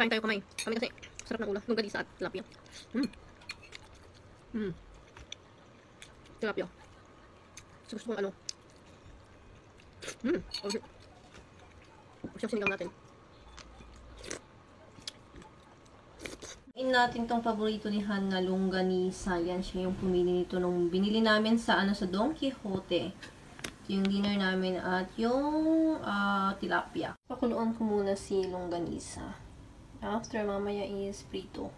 Kain tayo kamay. Kami kasi, sarap ng ulam. Longganisa at tilapia. Tilapia. So, gusto kong ano. Okay. Siyang sinigang natin. In natin tong paborito ni Han na longganisa. Yan siya yung pumili nito nung binili namin sa sa Don Quixote. Ito yung dinner namin at yung tilapia. Pakuluan ko muna si longganisa. After mamaya is prito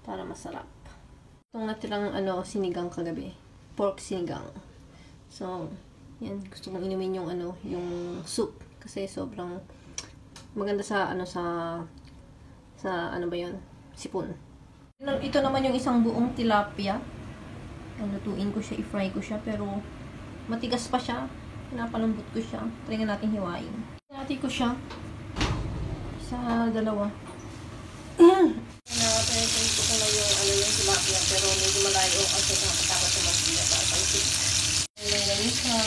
para masarap. Itong natirang sinigang kagabi. Pork sinigang. So, yan gusto kong inumin yung yung soup kasi sobrang maganda sa sa ano ba 'yon? Sipon. Ito naman yung isang buong tilapia. Lutuin ko siya, i-fry ko siya, pero matigas pa siya. Pinapalambot ko siya. Try nga natin hiwain. Hinati ko siya sa dalawa. Pinapalambot ko na yung tilapia, pero medyo malayo kasi nakakatakot sa magbiya para pangsip. Ayan na siya.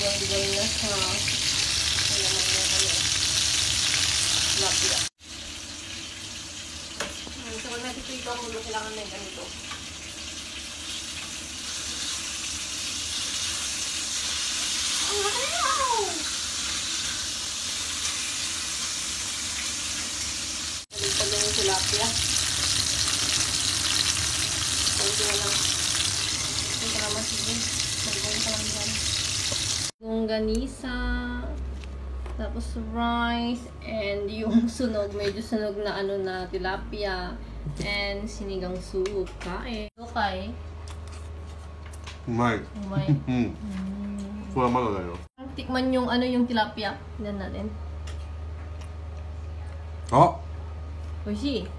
Gawin na siya. Ayan naman yung tilapia. So, kung natitito ang ulo, kailangan na yung ganito. Baliktad na yung tilapia. Kunti na lang. Kunti na naman sige. Baliktad ka lang dyan. Longganisa. Tapos rice. And yung sunog. Medyo sunog na na tilapia. And sinigang soup. Kain. Okay. うまい。 Umay. これはまだだよ。 Tikman yung yung tilapia. Tignan natin. あ、 Oishi.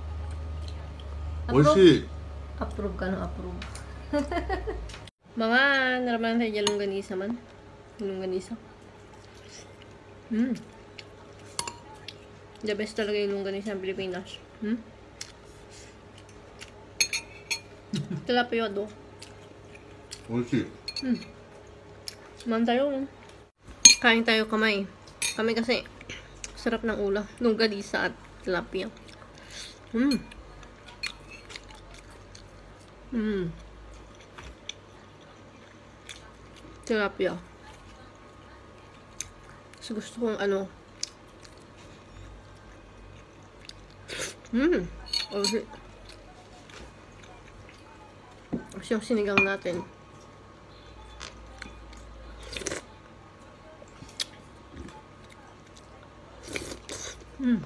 美味しい。 Approve ka no, approve. Mga naraman tayo dyan longganisa man. Longganisa. The best talaga yung longganisa ng Pilipinas. Tilapia do. 美味しい。Man tayo. Kain tayo kamay. Kami kasi sarap ng ulam. Longganisa at tilapia. Tilapia. So gusto kong okay. Yung sinigang natin. Mm.